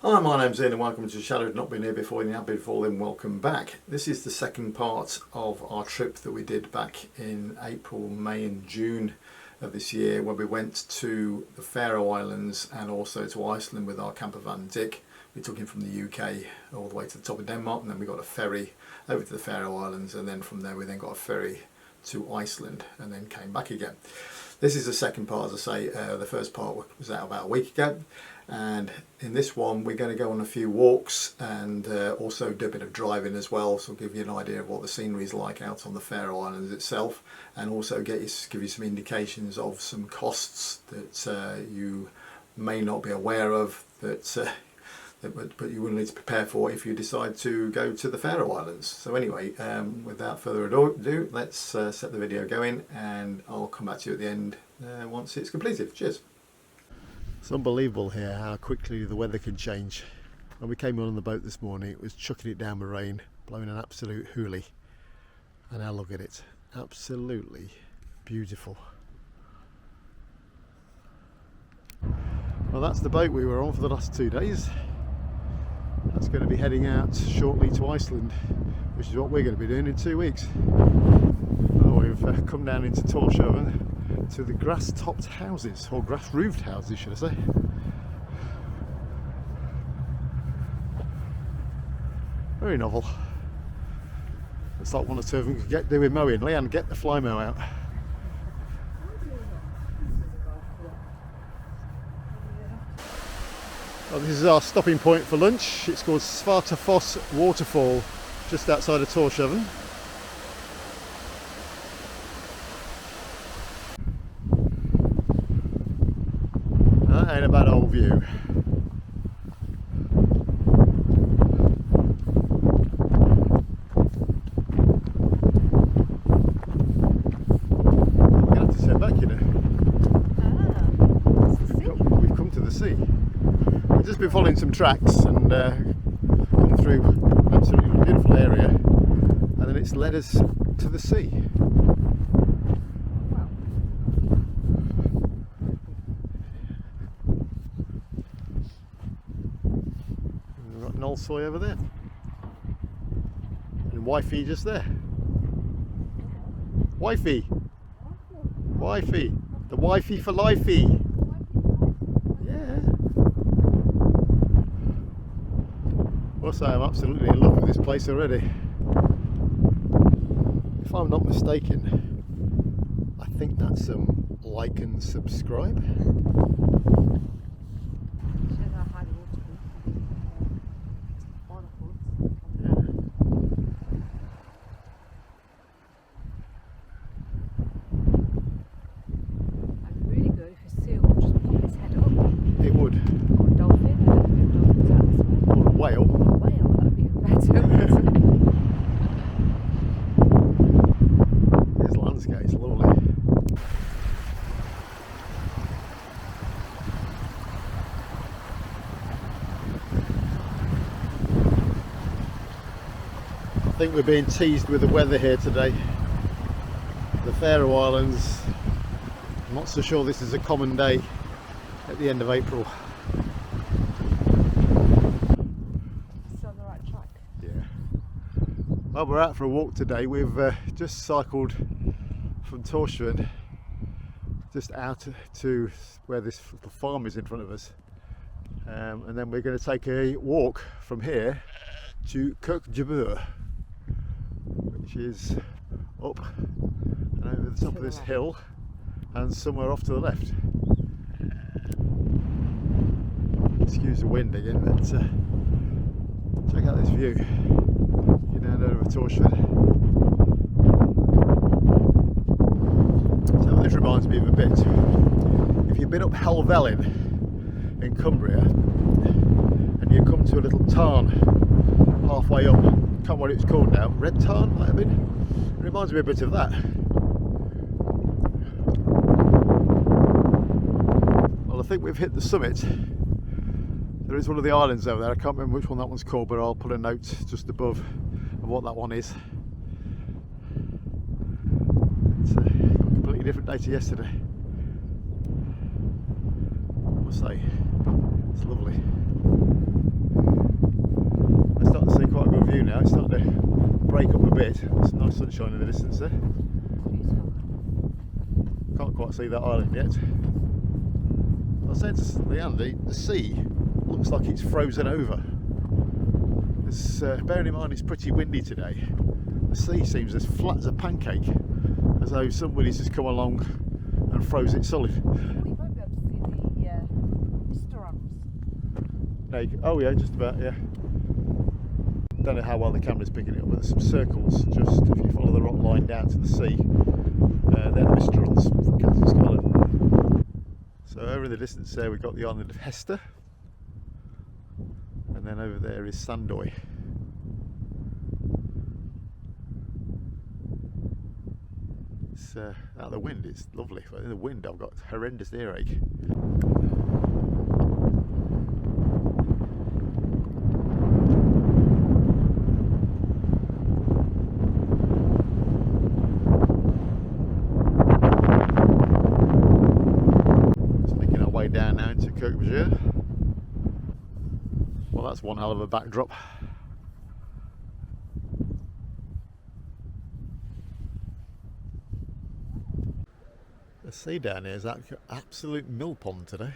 Hi, my name's Ian and welcome to Shadow. Not been here before, and you have been before, then welcome back. This is the second part of our trip that we did back in April, May and June of this year, where we went to the Faroe Islands and also to Iceland with our campervan Dick. We took him from the UK all the way to the top of Denmark, and then we got a ferry over to the Faroe Islands, and then from there we then got a ferry to Iceland and then came back again. This is the second part, as I say. The first part was out about a week ago, and in this one we're going to go on a few walks and also do a bit of driving as well, so I'll give you an idea of what the scenery is like out on the Faroe Islands itself, and also give you some indications of some costs that you may not be aware of, but you will need to prepare for if you decide to go to the Faroe Islands. So anyway, without further ado, let's set the video going, and I'll come back to you at the end once it's completed. Cheers. It's unbelievable here how quickly the weather can change. When we came on the boat this morning, it was chucking it down with rain, blowing an absolute hoolie, and now look at it, absolutely beautiful. Well, that's the boat we were on for the last 2 days. That's going to be heading out shortly to Iceland, which is what we're going to be doing in 2 weeks. Well, we've come down into Tórshavn to the grass-topped houses, or grass-roofed houses should I say. Very novel. It's like one or two of them could do with mowing. Leanne, get the fly mow out. Well, this is our stopping point for lunch. It's called Svartafoss Waterfall, just outside of Tórshavn. That ain't a bad old view. We're going to have to set back, you know. We've come to the sea. We've just been following some tracks and come through an absolutely beautiful area, and then it's led us to the sea. Wow. We've got Nolsoy over there, and Wifey just there. Wifey! Wifey! The wifey for lifey! Also, I'm absolutely in love with this place already. If I'm not mistaken, I think that's some like and subscribe. I think we're being teased with the weather here today. The Faroe Islands, I'm not so sure this is a common day at the end of April. Still on the right track. Yeah. Well, we're out for a walk today. We've just cycled from Tórshavn just out to where this farm is in front of us, and then we're going to take a walk from here to Kirkjubur, which is up and over the top of this hill and somewhere off to the left. Excuse the wind again, but check out this view. You're down over Tórshavn. So this reminds me of a bit. If you've been up Helvellyn in Cumbria and you come to a little tarn halfway up, can't remember what it's called now, Red Tarn might have been. It reminds me a bit of that. Well, I think we've hit the summit. There is one of the islands over there. I can't remember which one that one's called, but I'll put a note just above of what that one is. It's a completely different day to yesterday. I must say, it's lovely. bit. There's nice sunshine in the distance there. Beautiful. Can't quite see that island yet. I said to Leanne, the sea looks like it's frozen over. It's, bearing in mind it's pretty windy today, the sea seems as flat as a pancake, as though somebody's just come along and froze it solid. We won't be able to see the storms. Oh yeah, just about, yeah. Don't know how well the camera's picking it up, but there's some circles just, if you follow the rock line down to the sea, they're the mistrons from Captain's Island. So over in the distance there we've got the island of Hester, and then over there is Sandoy. It's out of the wind, it's lovely, but in the wind I've got horrendous earache. Down now into Campervan. Well, that's one hell of a backdrop. The sea down here is absolute mill pond today.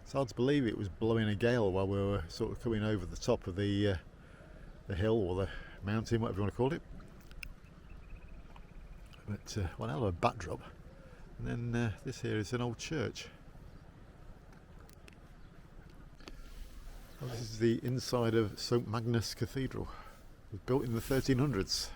It's hard to believe it was blowing a gale while we were sort of coming over the top of the hill or the mountain, whatever you want to call it. But one hell of a backdrop. And then this here is an old church. Well, this is the inside of St Magnus Cathedral. It was built in the 1300s.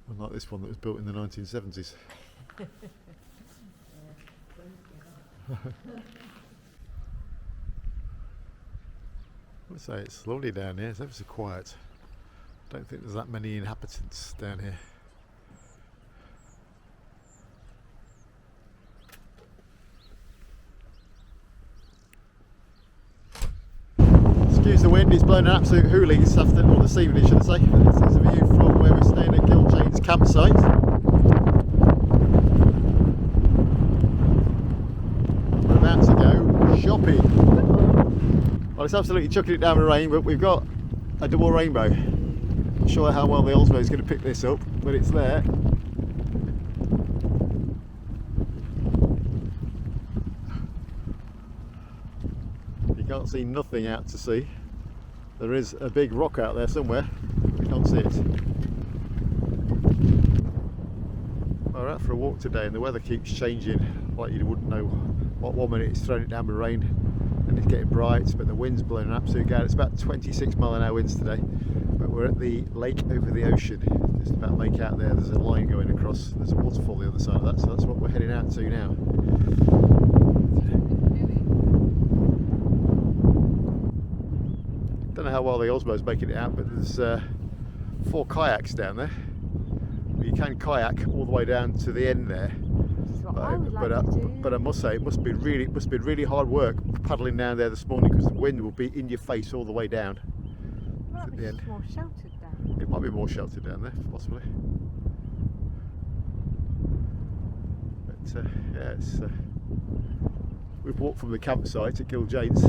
Unlike this one that was built in the 1970s. Let's say it's lovely down here, it's ever so quiet. Don't think there's that many inhabitants down here. Excuse the wind, it's blowing an absolute hoolie this afternoon, or this evening should I say. This is a view from where we're staying at Giljane's campsite. We're about to go shopping. Well, it's absolutely chucking it down with rain, but we've got a double rainbow. Not sure how well the Osmo is going to pick this up, but it's there. You can't see nothing out to sea. There is a big rock out there somewhere, we can't see it. We're out for a walk today and the weather keeps changing, like you wouldn't know what 1 minute it's throwing it down with rain and it's getting bright, but the wind's blowing an absolute gale. It's about 26 mile an hour winds today, but we're at the lake over the ocean. Just about make out there's a line going across, there's a waterfall the other side of that, so that's what we're heading out to now. Don't know how well the Osmo's making it out, but there's 4 kayaks down there. You can kayak all the way down to the end there. But I must say it must be really hard work paddling down there this morning because the wind will be in your face all the way down. At the end. More sheltered down. It might be more sheltered down there, possibly. But yeah, it's we've walked from the campsite at Giljane's,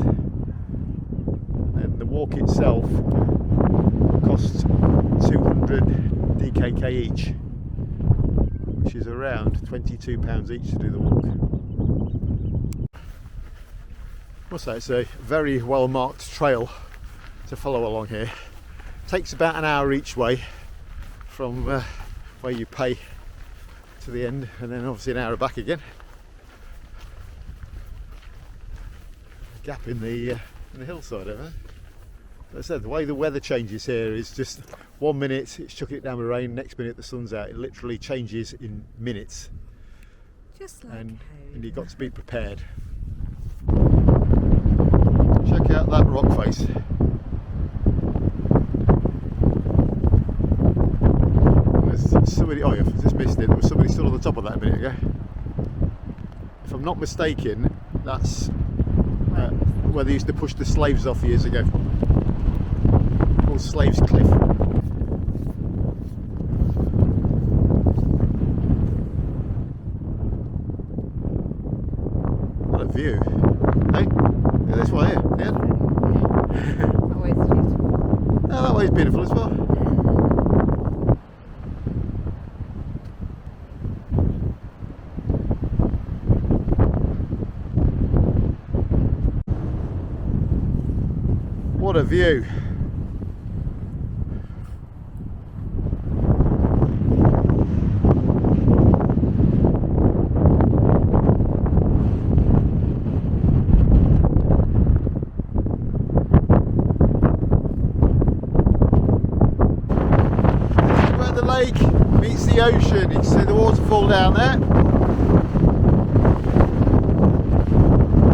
and the walk itself costs 200 DKK each, which is around £22 each to do the walk. I must say it's a very well marked trail to follow along here. Takes about an hour each way from where you pay to the end, and then obviously an hour back again. A gap in the hillside over there. As I said, the way the weather changes here is just 1 minute it's chucking it down with rain, next minute the sun's out. It literally changes in minutes. Just like and home. You've got to be prepared. Check out that rock face. There's somebody, oh yeah, I've just missed it. There was somebody stood on the top of that a minute ago. If I'm not mistaken, that's where they used to push the slaves off years ago. Called Slaves Cliff. that way is beautiful as well. What a view. Where the lake meets the ocean, you can see the waterfall down there.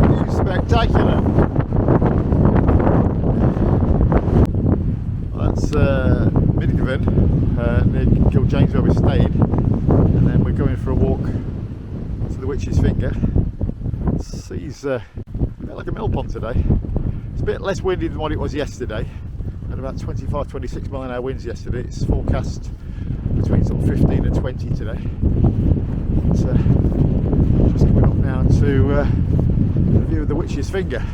View's spectacular. That's Campervan near James where we stayed, and then we're going for a walk to the Witch's Finger. Sea's a bit like a mill pond today. It's a bit less windy than what it was yesterday. Had about 25-26 mile an hour winds yesterday. It's forecast between sort of 15 and 20 today. But, just coming up now to the view of the Witch's Finger.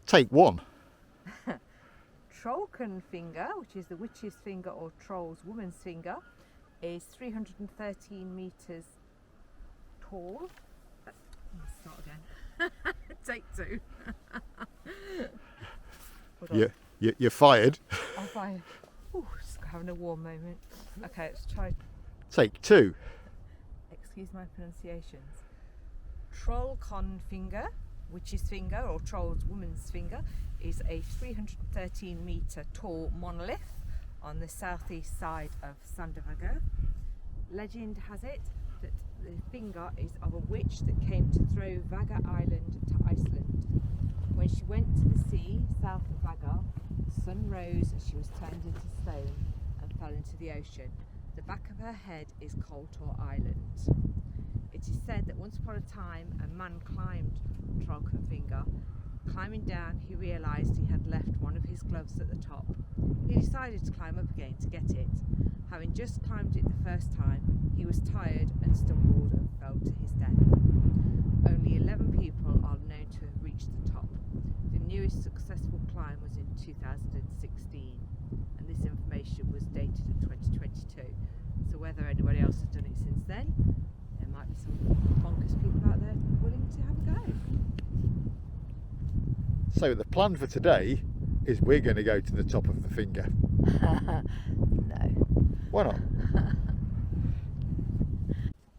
Take one. Trollken finger, which is the witch's finger or troll's woman's finger, is 313 metres tall. Let's start again. Take two. You're fired. I'm fired. Ooh, just having a warm moment. Okay, let's try. Take two. Excuse my pronunciations. Trollken finger, witch's finger or troll's woman's finger, is a 313 metre tall monolith on the southeast side of Sandavago. Legend has it that the finger is of a witch that came to throw Vaga Island to Iceland. When she went to the sea south of Vaga, the sun rose and she was turned into stone and fell into the ocean. The back of her head is Coltor Island. It is said that once upon a time a man climbed Trollken finger. Climbing down, he realised he had left one of his gloves at the top. He decided to climb up again to get it. Having just climbed it the first time, he was tired and stumbled and fell to his death. Only 11 people are known to have reached the top. The newest successful climb was in 2016, and this information was dated in 2022. So whether anybody else has done it since then, there might be some bonkers people out there willing to have a go. So the plan for today is we're going to go to the top of the finger. No. Why not?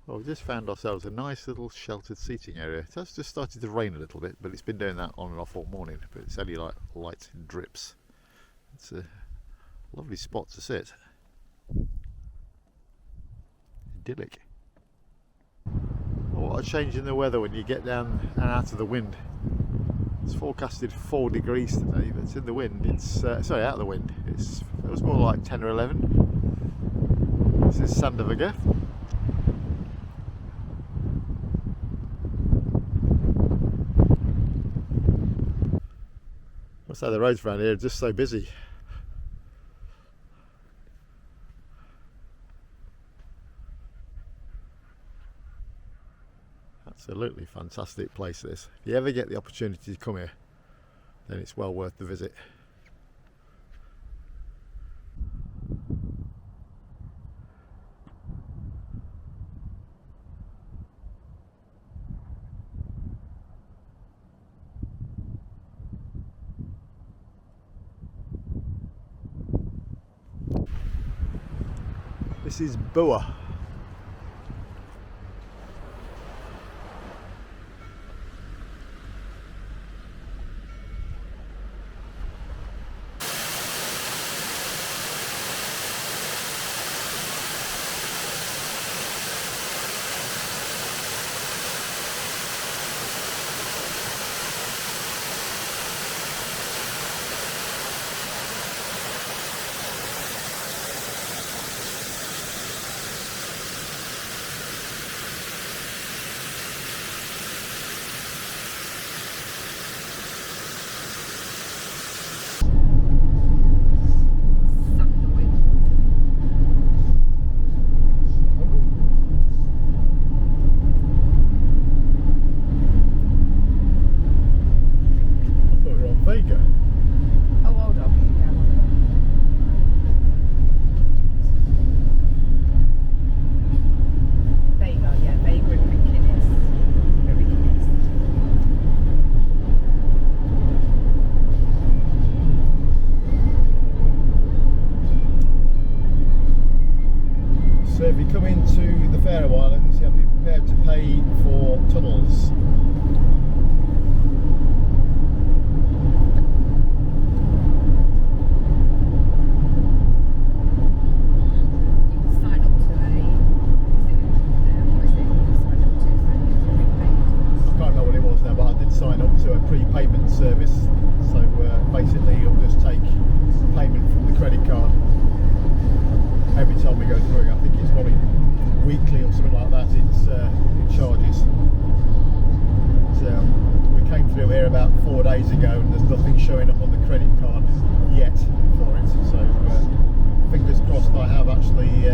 Well, we just found ourselves a nice little sheltered seating area. It has just started to rain a little bit, but it's been doing that on and off all morning. But it's only like light in drips. It's a lovely spot to sit. Idyllic. What a change in the weather when you get down and out of the wind. It's forecasted 4 degrees today, but it's in the wind. It's sorry, out of the wind. It was more like 10 or 11. This is Sandavago. I'll say the roads around here are just so busy. Absolutely fantastic place this. If you ever get the opportunity to come here, then it's well worth the visit. This is Boa. service. So basically it'll just take payment from the credit card every time we go through. I think it's probably weekly or something like that. It charges. We came through here about 4 days ago and there's nothing showing up on the credit card yet for it. So fingers crossed I have actually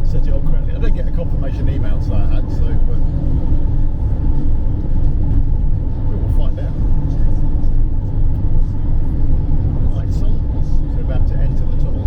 set it up correctly. I didn't get a confirmation email, so I had. So we will find out. Lights on. So we're about to enter the tunnel.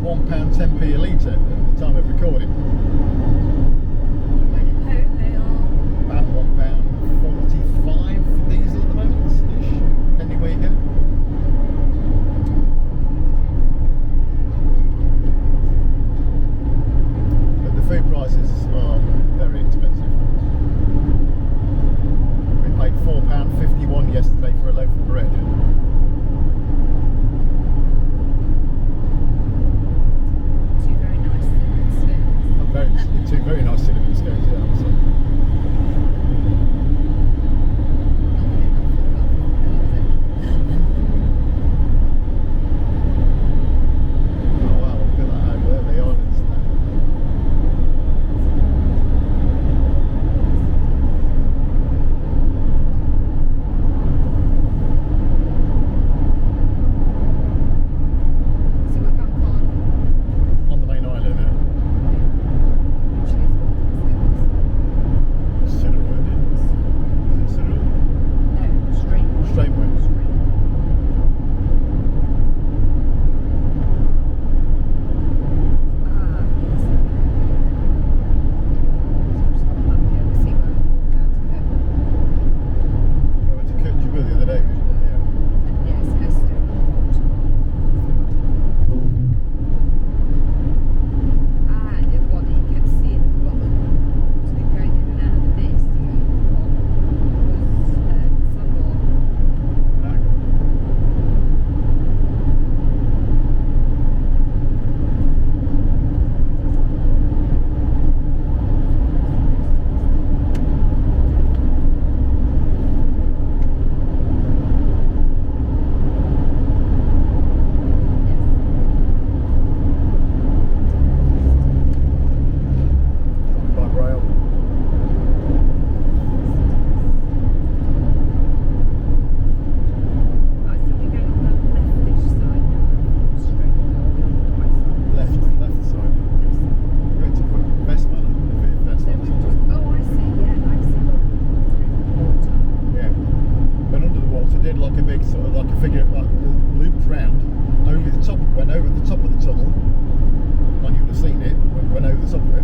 £1.10p a litre at the time of recording. About £1.45 for diesel at the moment, ish, depending where you go. But the food prices are very expensive. We paid £4.51 yesterday for a loaf of bread. Very did like a big sort of like a figure, like looped round over the top, went over the top of the tunnel. Like you would have seen it, went over the top of it.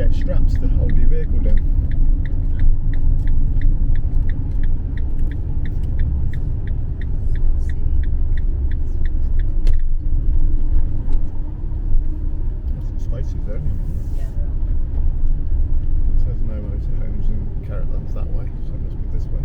Straps to hold your vehicle down. There's some spaces there, isn't there? Yeah, there It says no motorhomes and caravans that way, so it must be this way.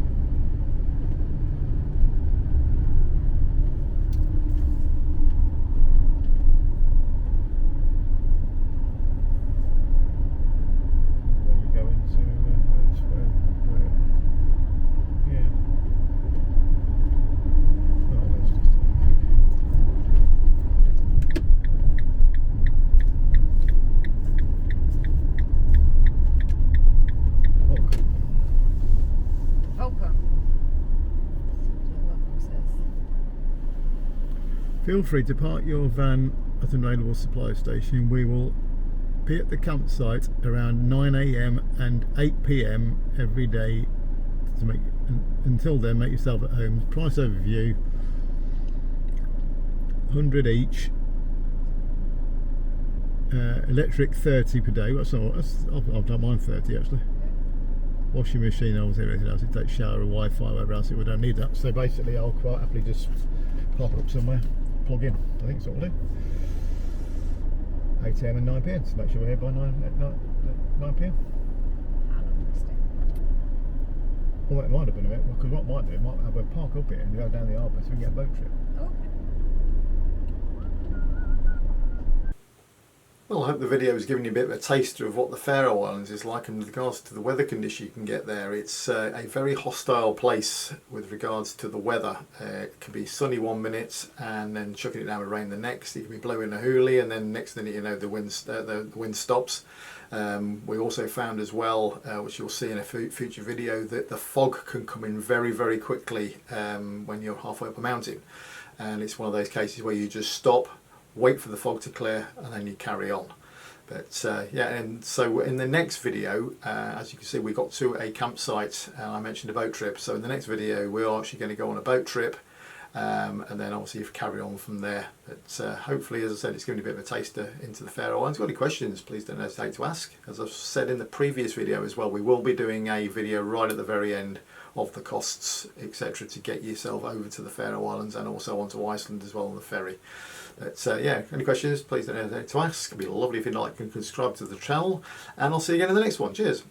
Feel free to park your van at an available supply station. We will be at the campsite around 9 AM and 8 PM every day to make, until then, make yourself at home. Price overview, 100 each. Electric 30 per day. I've done mine 30 actually. Washing machine, everything else. It takes shower, Wi-Fi, whatever else. We don't need that. So basically, I'll quite happily just park up somewhere, plug in. I think that's what we'll do. 8 AM and 9 PM. So make sure we're here by 9 PM. How long will we stay? Well, that might have been a bit. Because what might do, might have a park up here and go down the harbour so we can get a boat trip. Okay. Well, I hope the video has given you a bit of a taster of what the Faroe Islands is like in regards to the weather condition you can get there. It's a very hostile place with regards to the weather. It can be sunny one minute and then chucking it down with rain the next. It can be blowing a hoolie and then next thing you know the wind stops. We also found as well, which you'll see in a future video, that the fog can come in very, very quickly when you're halfway up a mountain. And it's one of those cases where you just stop, wait for the fog to clear and then you carry on. But yeah, and so in the next video, as you can see, we got to a campsite and I mentioned a boat trip. So in the next video we're actually going to go on a boat trip and then obviously you carry on from there. But hopefully, as I said, it's given you a bit of a taster into the Faroe Islands. If you've got any questions, please don't hesitate to ask. As I've said in the previous video as well, we will be doing a video right at the very end of the costs, etc., to get yourself over to the Faroe Islands and also onto Iceland as well on the ferry. But yeah, any questions, please don't hesitate to ask. It'd be lovely if you'd like and subscribe to the channel, and I'll see you again in the next one. Cheers.